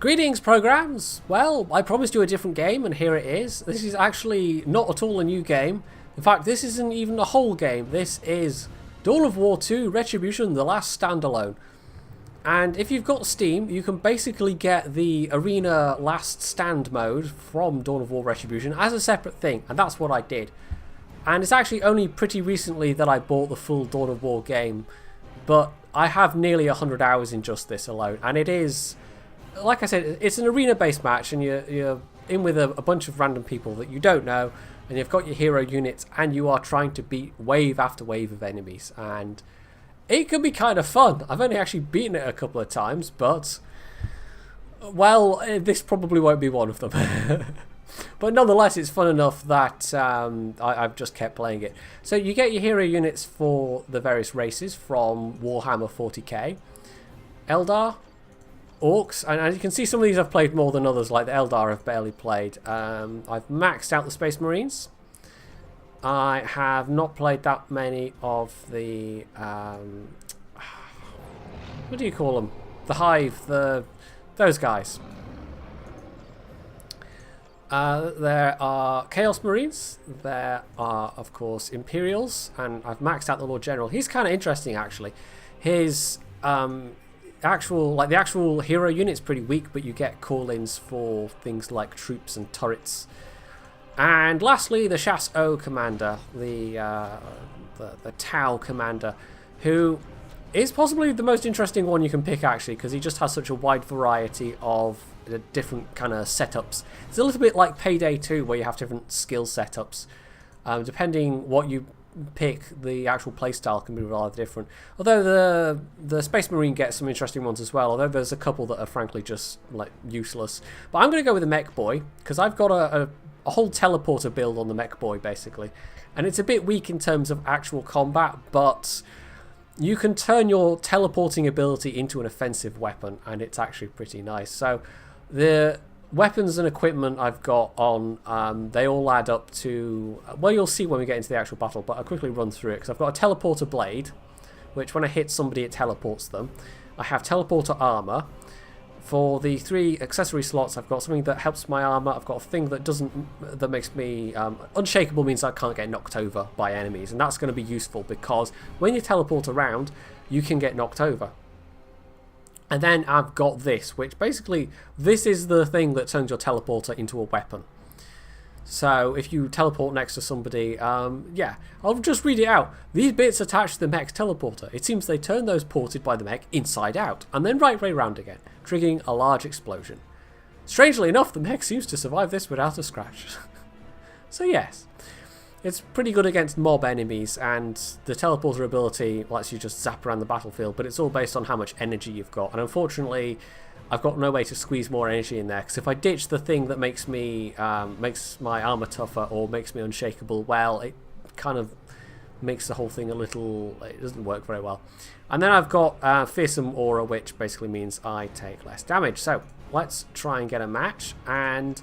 Greetings, programs! Well, I promised you a different game, and here it is. This is actually not at all a new game. In fact, this isn't even a whole game. This is Dawn of War 2 Retribution, the last standalone. And if you've got Steam, you can basically get the Arena Last Stand mode from Dawn of War Retribution as a separate thing, and that's what I did. And it's actually only pretty recently that I bought the full Dawn of War game, but I have nearly 100 hours in just this alone, and it is... Like I said, it's an arena-based match, and you're in with a bunch of random people that you don't know, and you've got your hero units, and you are trying to beat wave after wave of enemies, and it can be kind of fun. I've only actually beaten it a couple of times, but, well, this probably won't be one of them. But nonetheless, it's fun enough that I've just kept playing it. So you get your hero units for the various races from Warhammer 40k, Eldar, Orks, and as you can see, some of these I've played more than others, like the Eldar I've barely played. I've maxed out the Space Marines. I have not played that many of the... what do you call them? The Hive, those guys. There are Chaos Marines. There are, of course, Imperials, and I've maxed out the Lord General. He's kind of interesting, actually. His... the actual hero unit's pretty weak, but you get call-ins for things like troops and turrets. And lastly, the Chasse-O commander, the Tau commander, who is possibly the most interesting one you can pick, actually, because he just has such a wide variety of different kind of setups. It's a little bit like Payday 2, where you have different skill setups. Depending what you pick, the actual playstyle can be rather different. Although the Space Marine gets some interesting ones as well, although there's a couple that are frankly just like useless. But I'm going to go with the Mech Boy, because I've got a whole teleporter build on the Mech Boy, basically. And it's a bit weak in terms of actual combat, but you can turn your teleporting ability into an offensive weapon, and it's actually pretty nice. So the weapons and equipment I've got on, they all add up to... Well, you'll see when we get into the actual battle, but I'll quickly run through it, because I've got a teleporter blade, which when I hit somebody, it teleports them. I have teleporter armor. For the 3 accessory slots, I've got something that helps my armor. I've got a thing that makes me... unshakable means I can't get knocked over by enemies, and that's going to be useful, because when you teleport around, you can get knocked over. And then I've got this, which basically, this is the thing that turns your teleporter into a weapon. So if you teleport next to somebody, yeah, I'll just read it out. These bits attach to the mech's teleporter. It seems they turn those ported by the mech inside out, and then right way round again, triggering a large explosion. Strangely enough, the mech seems to survive this without a scratch. So yes, it's pretty good against mob enemies, and the teleporter ability lets you just zap around the battlefield, but it's all based on how much energy you've got. And unfortunately, I've got no way to squeeze more energy in there, because if I ditch the thing that makes me makes my armor tougher or makes me unshakable, well, it kind of makes the whole thing a little... It doesn't work very well. And then I've got Fearsome Aura, which basically means I take less damage. So let's try and get a match, and...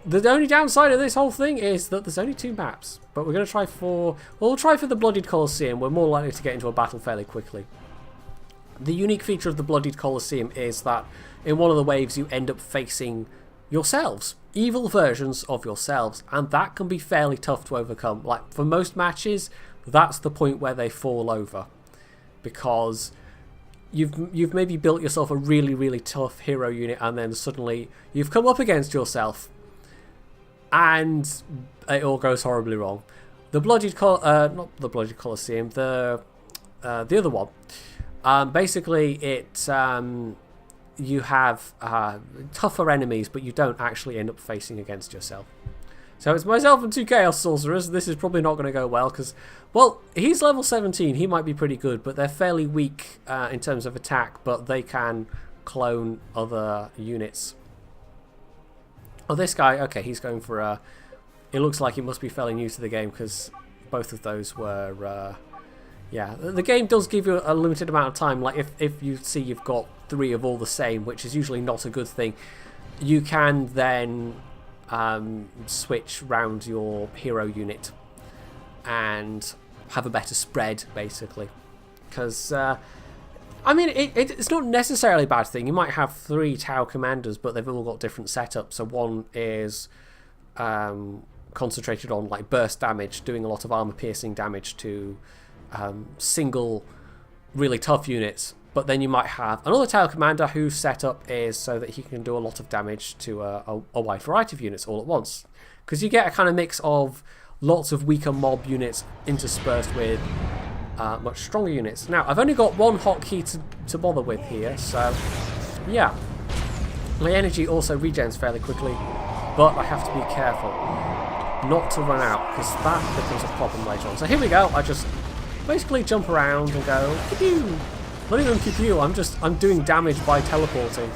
The only downside of this whole thing is that there's only 2 maps, but we're going to try for... Well, we'll try for the Bloodied Colosseum. We're more likely to get into a battle fairly quickly. The unique feature of the Bloodied Colosseum is that in one of the waves you end up facing yourselves, evil versions of yourselves, and that can be fairly tough to overcome. Like, for most matches, that's the point where they fall over, because you've maybe built yourself a really, really tough hero unit, and then suddenly you've come up against yourself, and it all goes horribly wrong. The Bloodied not the Bloodied Colosseum, the other one. Basically, it you have tougher enemies, but you don't actually end up facing against yourself. So it's myself and 2 Chaos Sorcerers. This is probably not going to go well, because, well, he's level 17. He might be pretty good, but they're fairly weak in terms of attack, but they can clone other units. Oh, this guy, okay, he's going for a... It looks like he must be fairly new to the game, because both of those were... yeah, the game does give you a limited amount of time. Like, if you see you've got 3 of all the same, which is usually not a good thing, you can then switch round your hero unit and have a better spread, basically. Because I mean, it's not necessarily a bad thing. You might have 3 Tau commanders, but they've all got different setups. So one is concentrated on like burst damage, doing a lot of armor-piercing damage to single, really tough units. But then you might have another Tau commander whose setup is so that he can do a lot of damage to a wide variety of units all at once. Because you get a kind of mix of lots of weaker mob units interspersed with much stronger units. Now, I've only got one hotkey to bother with here, so yeah. My energy also regens fairly quickly, but I have to be careful not to run out, because that becomes a problem later on. So here we go, I just basically jump around and go, pew! Not even pew, I'm doing damage by teleporting.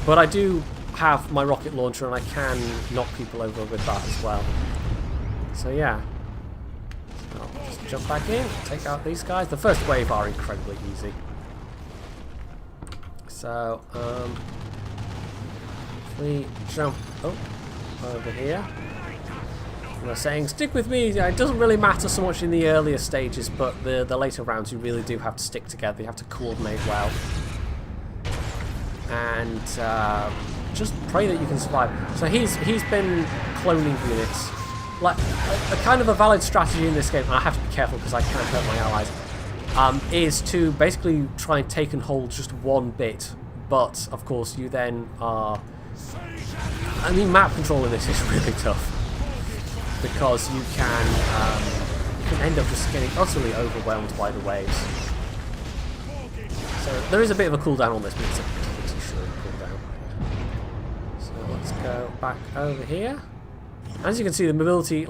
But I do have my rocket launcher and I can knock people over with that as well. So yeah. I'll just jump back in, take out these guys. The first wave are incredibly easy. So, if we jump over here. And they're saying, stick with me. It doesn't really matter so much in the earlier stages, but the later rounds you really do have to stick together. You have to coordinate well. And just pray that you can survive. So he's been cloning units. Like a kind of a valid strategy in this game, and I have to be careful because I can hurt my allies, is to basically try and take and hold just one bit. But of course you then are... I mean, map control in this is really tough, because you can end up just getting utterly overwhelmed by the waves. So there is a bit of a cooldown on this, but it's a pretty short cooldown. So let's go back over here. As you can see, the mobility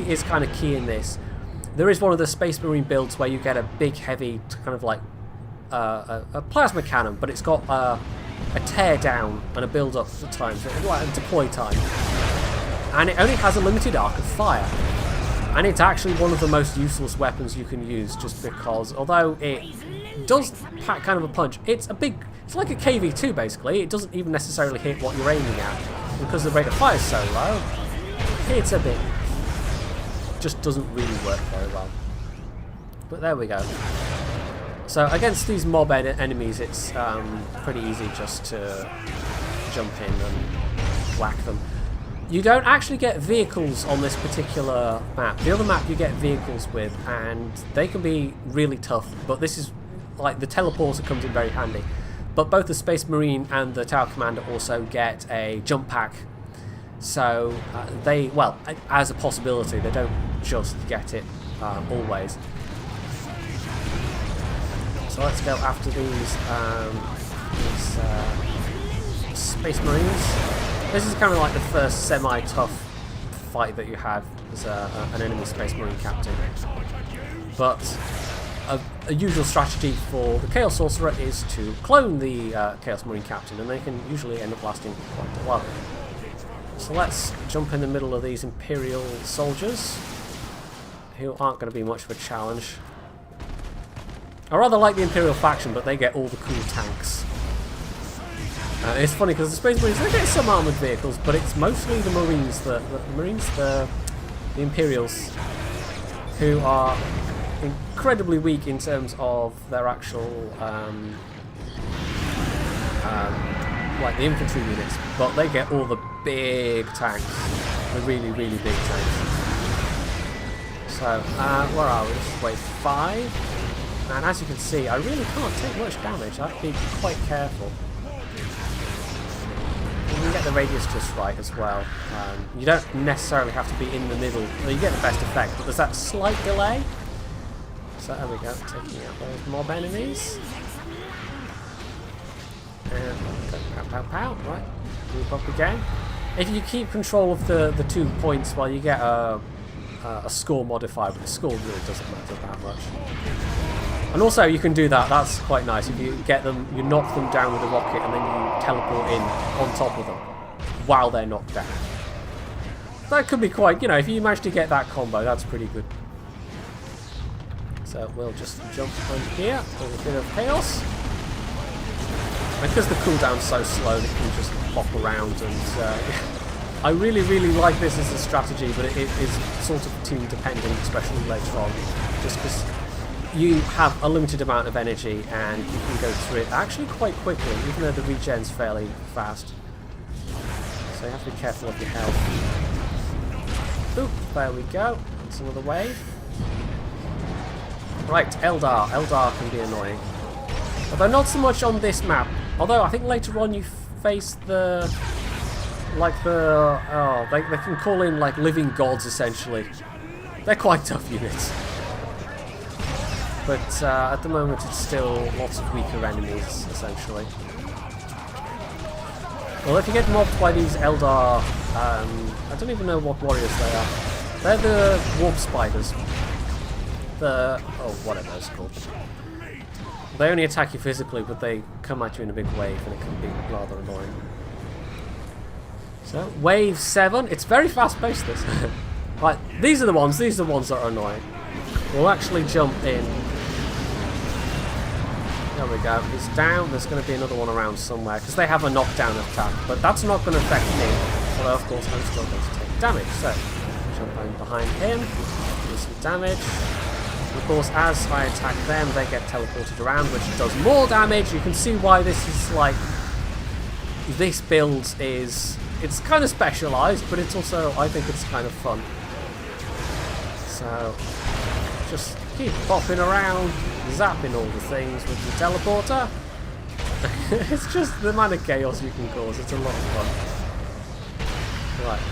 is kind of key in this. There is one of the Space Marine builds where you get a big, heavy, kind of like a plasma cannon, but it's got a tear down and a build up time, so like a deploy time. And it only has a limited arc of fire. And it's actually one of the most useless weapons you can use, just because, although it does pack kind of a punch, it's like a KV-2 basically. It doesn't even necessarily hit what you're aiming at, because the rate of fire is so low. It's a bit... just doesn't really work very well. But there we go. So against these mob enemies, it's pretty easy just to jump in and whack them. You don't actually get vehicles on this particular map. The other map you get vehicles with, and they can be really tough, but this is like the teleporter comes in very handy. But both the Space Marine and the Tower Commander also get a jump pack. So they, well, as a possibility, they don't just get it always. So let's go after these Space Marines. This is kind of like the first semi-tough fight that you have as an enemy Space Marine captain. But a usual strategy for the Chaos Sorcerer is to clone the Chaos Marine captain, and they can usually end up lasting quite a while. So let's jump in the middle of these Imperial soldiers, who aren't going to be much of a challenge. I rather like the Imperial faction, but they get all the cool tanks. It's funny because the Space Marines, they get some armoured vehicles, but it's mostly the Marines, the Imperials, who are incredibly weak in terms of their actual, like the infantry units, but they get all the big tanks, the really, really big tanks. So, where are we? This is wave 5, and as you can see, I really can't take much damage. I have to be quite careful. You can get the radius just right as well. You don't necessarily have to be in the middle. Well, you get the best effect, but there's that slight delay. So there we go, taking out those mob enemies. And pow, pow, pow. Right, move up again. If you keep control of the 2 points, well, you get a score modifier, but the score really doesn't matter that much. And also you can do that, that's quite nice. If you get them, you knock them down with a rocket and then you teleport in on top of them while they're knocked down. That could be quite, you know, if you manage to get that combo, that's pretty good. So we'll just jump on here with a bit of chaos. And because the cooldown's so slow, it can just hop around, and I really, really like this as a strategy, but it is sort of team dependent, especially later on, just because you have a limited amount of energy and you can go through it actually quite quickly, even though the regen's fairly fast. So you have to be careful of your health. Oop, there we go. That's another wave. Right, Eldar. Eldar can be annoying. Although not so much on this map. Although I think later on you face the... oh, they can call in like living gods essentially. They're quite tough units. But at the moment it's still lots of weaker enemies essentially. Well, if you get mobbed by these Eldar, I don't even know what warriors they are. They're the warp spiders. Oh, whatever it's called. They only attack you physically, but they come at you in a big wave, and it can be rather annoying. So, wave 7. It's very fast-paced, this. Right, these are the ones that are annoying. We'll actually jump in. There we go. He's down. There's going to be another one around somewhere, because they have a knockdown attack, but that's not going to affect me. Although, of course, I'm still going to take damage. So, jump in behind him, do some damage. Of course, as I attack them, they get teleported around, which does more damage. You can see why this is like... This build is... It's kind of specialised, but it's also... I think it's kind of fun. So... Just keep popping around, zapping all the things with the teleporter. It's just the amount of chaos you can cause. It's a lot of fun. Right.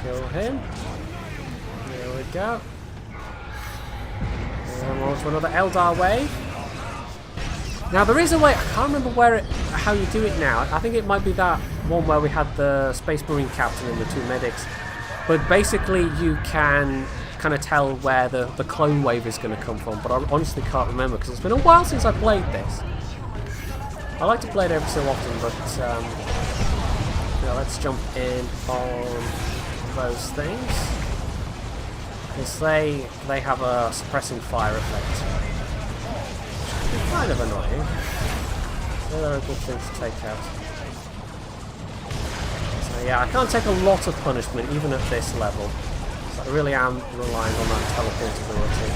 Kill him. There we go. And on to another Eldar wave. Now there is a way, I can't remember how you do it now. I think it might be that one where we had the Space Marine captain and the 2 medics. But basically you can kind of tell where the clone wave is going to come from. But I honestly can't remember because it's been a while since I played this. I like to play it every so often, but let's jump in on those things. Because they have a suppressing fire effect. It's kind of annoying. So they're a good thing to take out. So yeah, I can't take a lot of punishment even at this level. So I really am relying on that teleportability.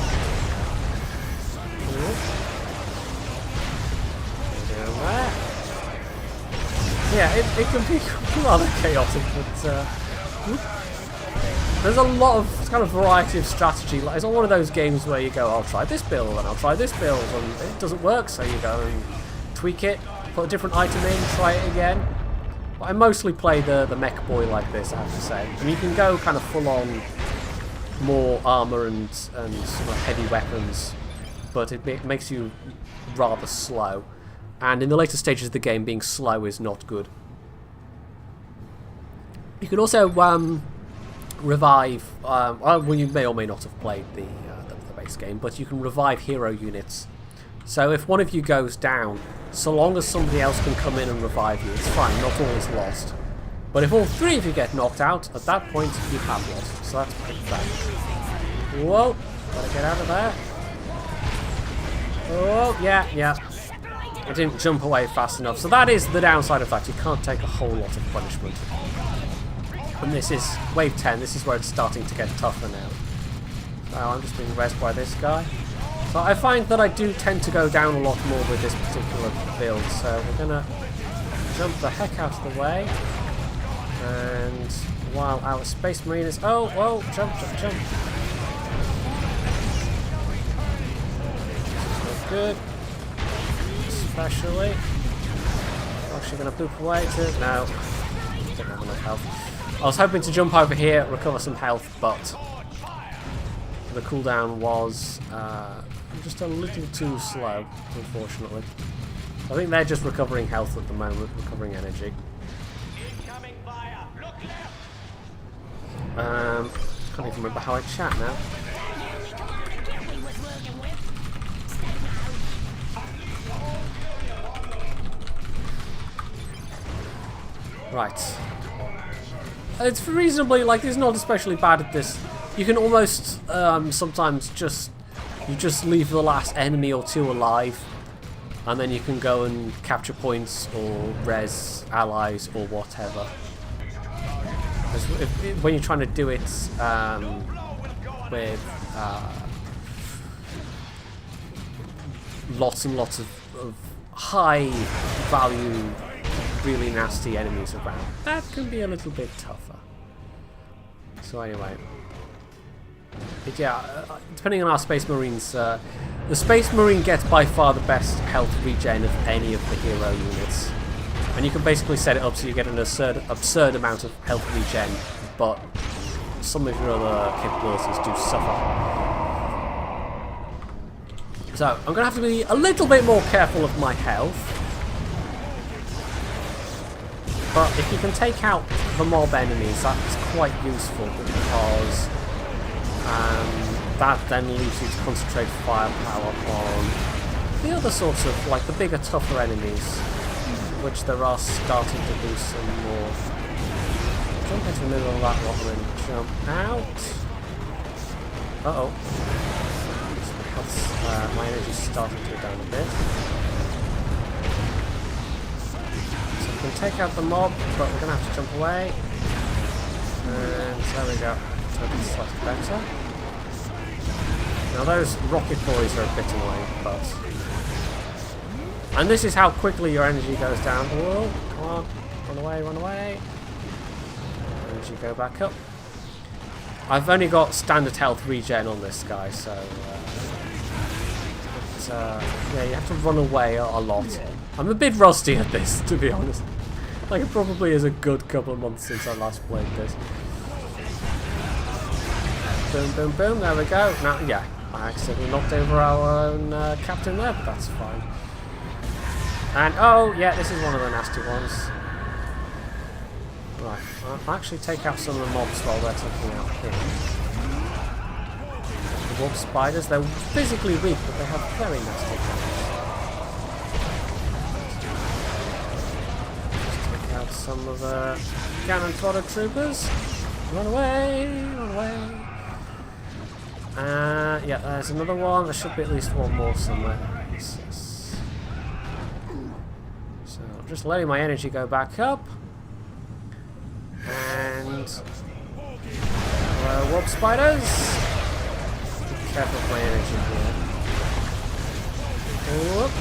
Down there. Yeah, it can be rather chaotic, but there's a lot of kind of variety of strategy. Like, it's not one of those games where you go, I'll try this build and I'll try this build, and it doesn't work, so you go and tweak it, put a different item in, try it again. But I mostly play the mech boy like this, I have to say. And you can go kind of full on more armour and sort of heavy weapons, but it makes you rather slow. And in the later stages of the game, being slow is not good. You can also revive, well, you may or may not have played the base game, but you can revive hero units. So if one of you goes down, so long as somebody else can come in and revive you, it's fine, not all is lost. But if all 3 of you get knocked out, at that point you have lost. So that's pretty bad. Whoa, gotta get out of there. Oh, yeah. I didn't jump away fast enough. So that is the downside of that. You can't take a whole lot of punishment. And this is wave 10. This is where it's starting to get tougher now. So I'm just being rezzed by this guy. So I find that I do tend to go down a lot more with this particular build. So we're gonna jump the heck out of the way. And while our Space Marine is... Oh, whoa, jump. That's good. Especially. Actually going to boop away to... No. Don't have enough health. I was hoping to jump over here, recover some health, but the cooldown was just a little too slow, unfortunately. I think they're just recovering health at the moment, recovering energy. Can't even remember how I chat now. Right. It's reasonably, like, it's not especially bad at this. You can almost sometimes just leave the last enemy or 2 alive, and then you can go and capture points or res allies or whatever. When you're trying to do it with lots and lots of high value, really nasty enemies around, that can be a little bit tougher. So anyway, but yeah, depending on our Space Marines, the Space Marine gets by far the best health regen of any of the hero units. And you can basically set it up so you get an absurd amount of health regen, but some of your other capabilities do suffer. So, I'm going to have to be a little bit more careful of my health. But if you can take out the mob enemies, that's quite useful because that then leaves you to concentrate firepower on the other sorts of, like the bigger, tougher enemies, which there are starting to do some more. Jump into the middle of that one and then jump out. Uh-oh. My energy's starting to go down a bit. So we can take out the mob, but we're going to have to jump away. And there we go. That's slightly better. Now those rocket boys are a bit annoying, but... And this is how quickly your energy goes down. Whoa, come on. Run away, run away. Energy go back up. I've only got standard health regen on this guy, so... yeah, you have to run away a lot. I'm a bit rusty at this, to be honest. Like, it probably is a good couple of months since I last played this. Boom, boom, boom, there we go. Now, yeah, I accidentally knocked over our own captain there, but that's fine. And, oh, yeah, this is one of the nasty ones. Right, I'll actually take out some of the mobs while they're taking out him. The wolf spiders, they're physically weak, but they have very nasty attacks. Take out some of the cannon fodder troopers. Run away, run away. Yeah, there's another one. There should be at least one more somewhere. Yes. So I'm just letting my energy go back up. And wolf spiders. Careful with my energy here. Whoop.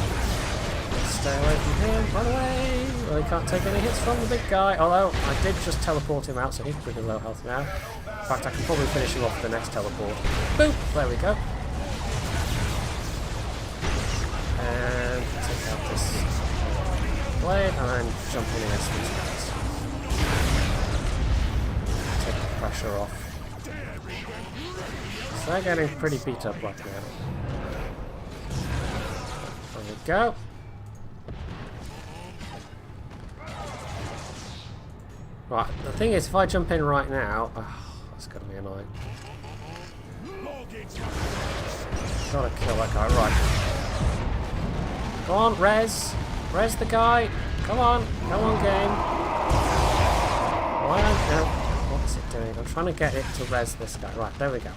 Stay away from him. Run away. Well, he can't take any hits from the big guy. Although, I did just teleport him out, so he's pretty low health now. In fact, I can probably finish him off with the next teleport. Boop. There we go. And take out this blade, and then jump in against these guys. Take the pressure off. So they're getting pretty beat up right now. There we go. Right, the thing is, if I jump in right now... Oh, that's going to be annoying. Gotta kill that guy, right. Come on, Rez. Rez the guy. Come on. Come on, game. Why don't... No. What's it doing? I'm trying to get it to res this guy. Right, there we go.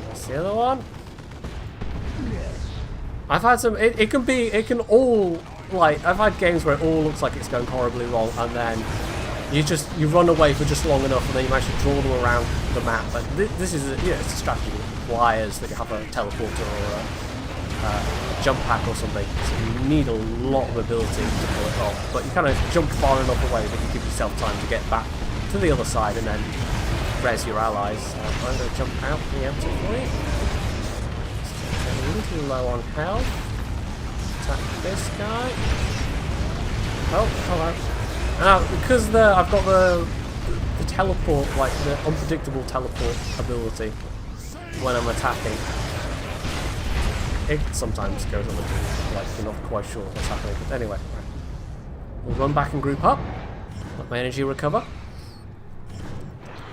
That's the other one. I've had some... It can all... Like, I've had games where it all looks like it's going horribly wrong, and then you run away for just long enough, and then you manage to draw them around the map. But this is it's a strategy that requires that you have a teleporter or a jump pack or something. So you need a lot of ability to pull it off. But you kind of jump far enough away that you give yourself time to get back to the other side and then res your allies. I'm going to jump out preemptively. A little low on health. Attack this guy. Oh, hello. Now, because I've got the teleport, like the unpredictable teleport ability when I'm attacking, it sometimes goes a little, like, you're not quite sure what's happening. But anyway, we'll run back and group up, let my energy recover.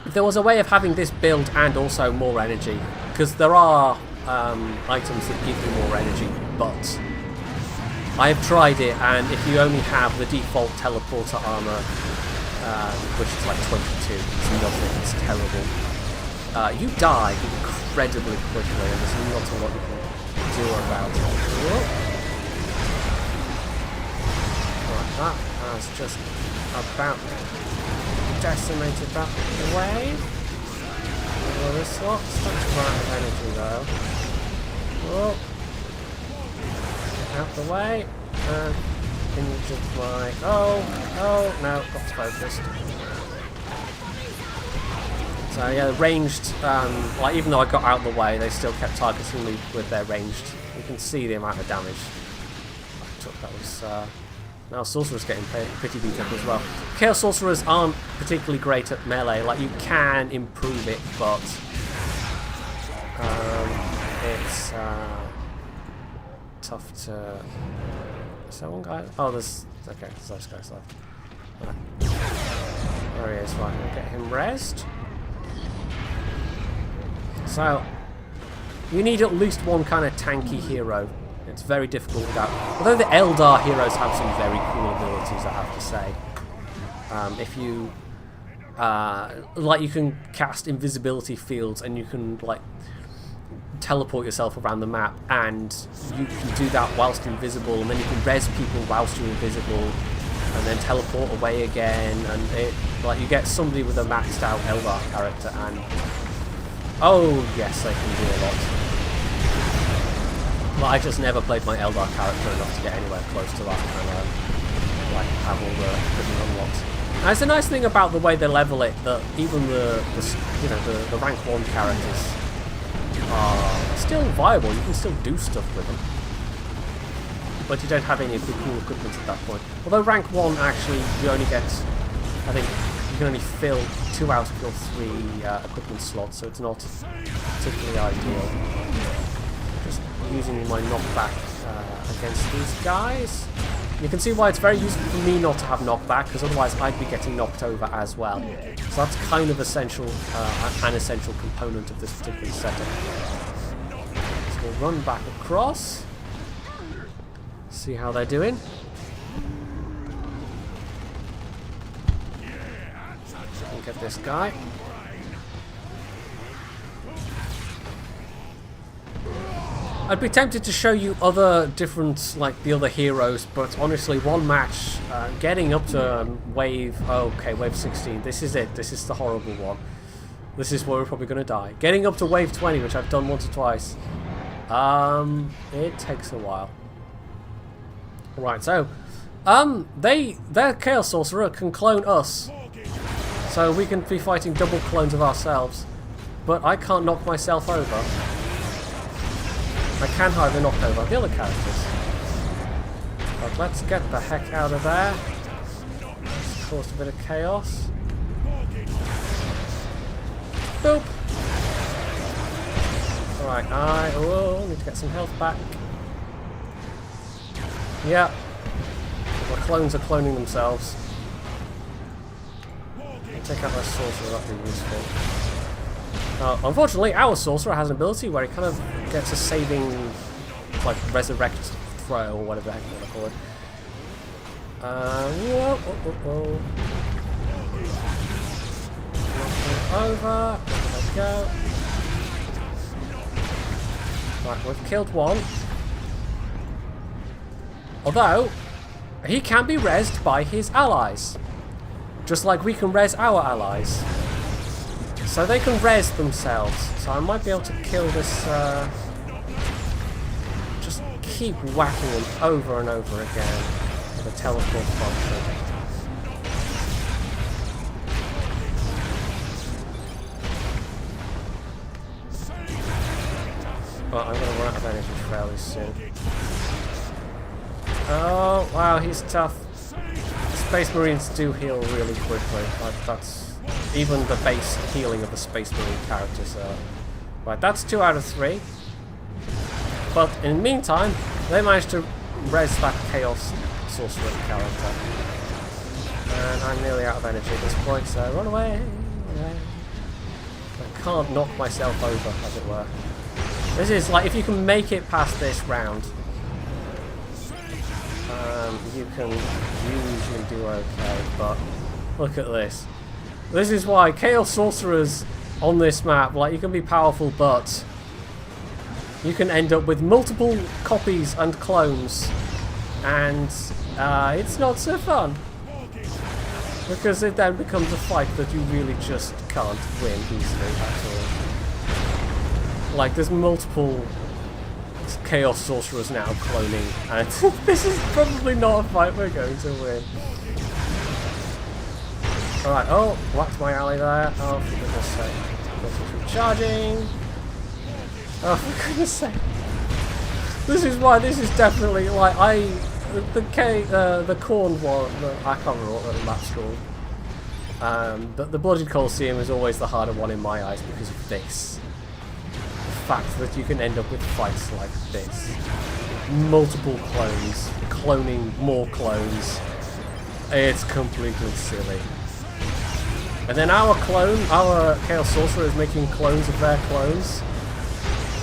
If there was a way of having this build and also more energy, because there are items that give you more energy, but I have tried it, and if you only have the default teleporter armor, which is like 22, it's nothing, it's terrible. You die incredibly quickly, and there's not a lot you can do about it. Whoa. Right, that has just about decimated that wave. Well, this lot starts to run out of energy though. Oh. Out the way. And into my... Oh, no, got focused. So yeah, the ranged, like even though I got out of the way, they still kept targeting me with their ranged. You can see the amount of damage I took. That was... now Sorcerer's getting pretty beat up as well. Chaos Sorcerers aren't particularly great at melee. Like, you can improve it, but it's tough to... Is that one guy? Oh, there's... Okay, there's those guys left. Right. There he is. Right, we'll get him rezzed. So, you need at least one kind of tanky hero. It's very difficult without... Although the Eldar heroes have some very cool abilities, I have to say. If you... like, you can cast invisibility fields and you can, like, teleport yourself around the map, and you can do that whilst invisible, and then you can res people whilst you're invisible, and then teleport away again, and it... Like, you get somebody with a maxed out Eldar character, and... Oh, yes, they can do a lot. But I just never played my Eldar character enough to get anywhere close to that kind of, like, have all the equipment unlocked. And it's a nice thing about the way they level it, that even the rank 1 characters are still viable. You can still do stuff with them. But you don't have any of the cool equipment at that point. Although rank 1, actually, you only get, I think, you can only fill 2 out of your 3 equipment slots, so it's not particularly ideal. Just using my knockback against these guys. You can see why it's very useful for me not to have knockback, because otherwise I'd be getting knocked over as well. So that's kind of essential, an essential component of this particular setup. So we'll run back across. See how they're doing. Get this guy. I'd be tempted to show you other different, like the other heroes, but honestly, one match, getting up to wave 16, this is it. This is the horrible one. This is where we're probably going to die. Getting up to wave 20, which I've done once or twice, it takes a while. Right, so, their Chaos Sorcerer can clone us. So we can be fighting double clones of ourselves, but I can't knock myself over. I can, however, knock over the other characters. But let's get the heck out of there. It's caused a bit of chaos. Boop! Alright, I need to get some health back. Yeah. The clones are cloning themselves. Take out their sorcerer, that'd be useful. Unfortunately, our sorcerer has an ability where he kind of gets a saving, like, resurrect throw, or whatever the heck you want to call it. Whoa. Over. There we go. Right, we've killed one. Although, he can be rezzed by his allies. Just like we can res our allies. So they can res themselves. So I might be able to kill this... just keep whacking them over and over again with a teleport function. But I'm going to run out of energy fairly soon. Oh, wow, he's tough. Space Marines do heal really quickly. Like, that's even the base healing of the Space Marine characters. Right, that's 2 out of 3. But in the meantime, they managed to res that Chaos Sorcerer character. And I'm nearly out of energy at this point, so run away. I can't knock myself over, as it were. This is like, if you can make it past this round, you can usually do okay, but look at this. This is why Chaos Sorcerers on this map, like, you can be powerful, but you can end up with multiple copies and clones, and it's not so fun. Because it then becomes a fight that you really just can't win easily at all. Like, there's multiple Chaos Sorcerers now cloning, and this is probably not a fight we're going to win. Alright, oh, whacked my ally there. Oh, for goodness sake. This is recharging. Oh, for goodness sake. This is why this is definitely, like, the Corn one, I can't remember what the map's called. But the Bloody Colosseum is always the harder one in my eyes because of this. The fact that you can end up with fights like this. Multiple clones, cloning more clones. It's completely silly. And then our Chaos Sorcerer is making clones of their clones.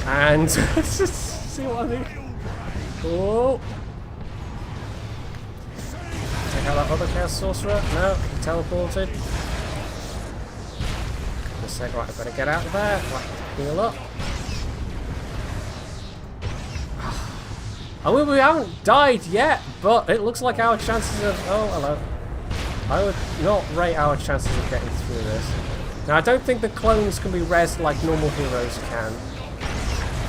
And just see what I mean? Oh. Take out that other Chaos Sorcerer. No, he teleported. Goodness sake, right, I better get out of there. Right, heal up. I mean, we haven't died yet, but it looks like our chances of... Oh, hello. I would not rate our chances of getting through this. Now, I don't think the clones can be rezzed like normal heroes can,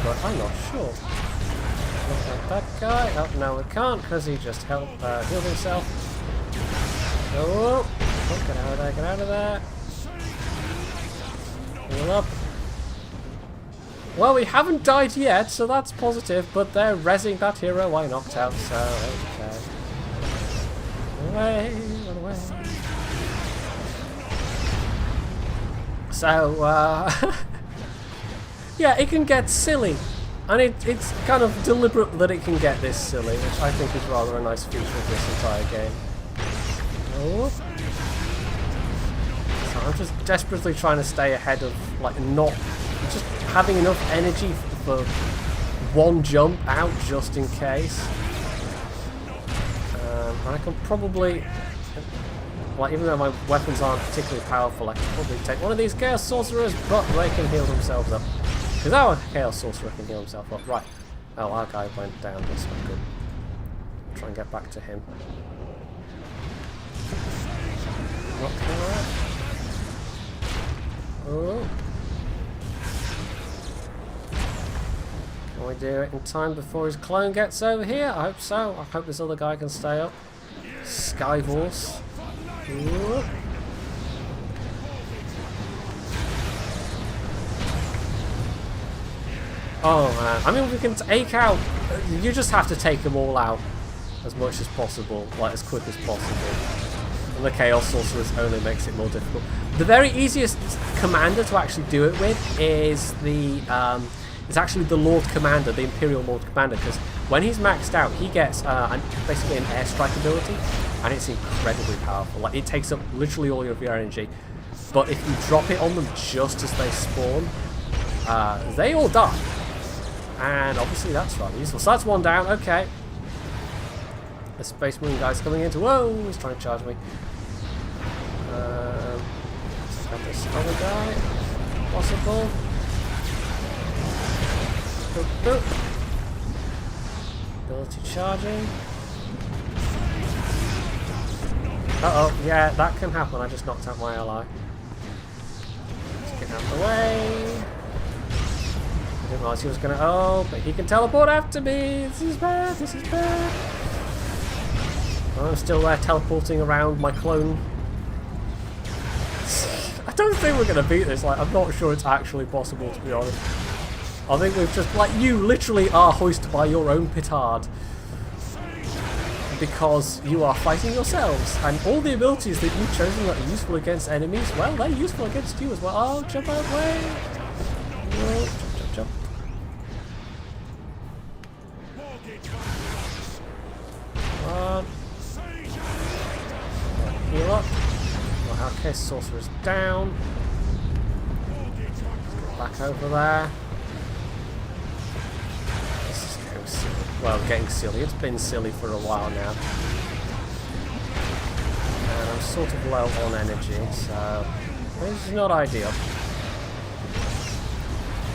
but I'm not sure. Look at that guy. Oh, no, we can't, because he just healed himself. Oh, get out of there, get out of there. Heal up. Well, we haven't died yet, so that's positive, but they're rezzing that hero I knocked out, so okay. Run away, run away. So, yeah, it can get silly. And it's kind of deliberate that it can get this silly, which I think is rather a nice feature of this entire game. Oh. So I'm just desperately trying to stay ahead of, like, not just having enough energy for one jump out just in case. And I can probably, like, even though my weapons aren't particularly powerful, I can probably take one of these Chaos Sorcerers, but they can heal themselves up. Because our Chaos Sorcerer can heal himself up. Right. Oh, our guy went down this one. Good. Try and get back to him. Not that. Oh. Can we do it in time before his clone gets over here? I hope so. I hope this other guy can stay up. Skyhorse. Ooh. Oh man, I mean we can take out, you just have to take them all out as much as possible, like as quick as possible. And the Chaos Sorcerers only makes it more difficult. The very easiest commander to actually do it with is it's actually the Lord Commander, the Imperial Lord Commander, because when he's maxed out, he gets basically an airstrike ability, and it's incredibly powerful. Like, it takes up literally all of your energy, but if you drop it on them just as they spawn, they all die. And obviously that's rather useful. So that's one down, okay. The Space Marine guy's coming into. Whoa, he's trying to charge me. Let's got this other guy. Possible. Boop, boop. Ability charging. Uh-oh, yeah, that can happen. I just knocked out my ally. Let's get out of the way. I didn't realize he was going to... Oh, but he can teleport after me! This is bad, this is bad! I'm still there teleporting around my clone. I don't think we're going to beat this. Like, I'm not sure it's actually possible, to be honest. I think we've just... Like, you literally are hoisted by your own petard. Because you are fighting yourselves. And all the abilities that you've chosen that are useful against enemies, well, they're useful against you as well. Oh, jump out of the way! No, jump, jump. Come on. Heal up. Well, our Chaos Sorcerer is down. Let's get back over there. This is getting silly. Well, getting silly. It's been silly for a while now. And I'm sort of low on energy, so this is not ideal.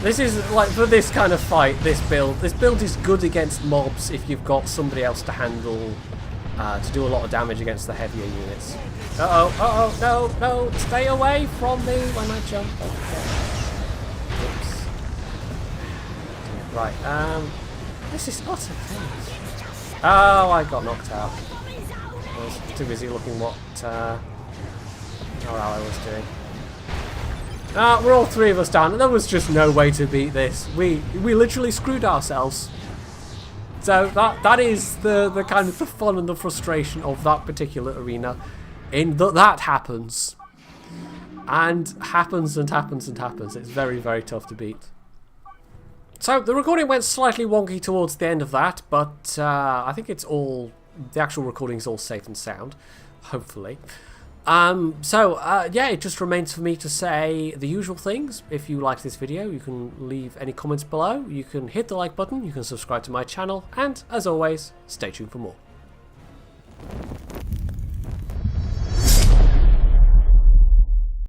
This is, like, for this kind of fight, this build is good against mobs if you've got somebody else to handle, to do a lot of damage against the heavier units. Uh-oh, uh-oh, no, no, stay away from me when I jump. Oops. Right, this is not okay. Oh, I got knocked out. I was too busy looking what our ally was doing. We're all three of us down, and there was just no way to beat this. We literally screwed ourselves. So that is the kind of the fun and the frustration of that particular arena. In that happens. And happens and happens and happens. It's very, very tough to beat. So the recording went slightly wonky towards the end of that, but I think it's all, the actual recording is all safe and sound, hopefully. Yeah, it just remains for me to say the usual things. If you liked this video, you can leave any comments below, you can hit the like button, you can subscribe to my channel, and as always, stay tuned for more.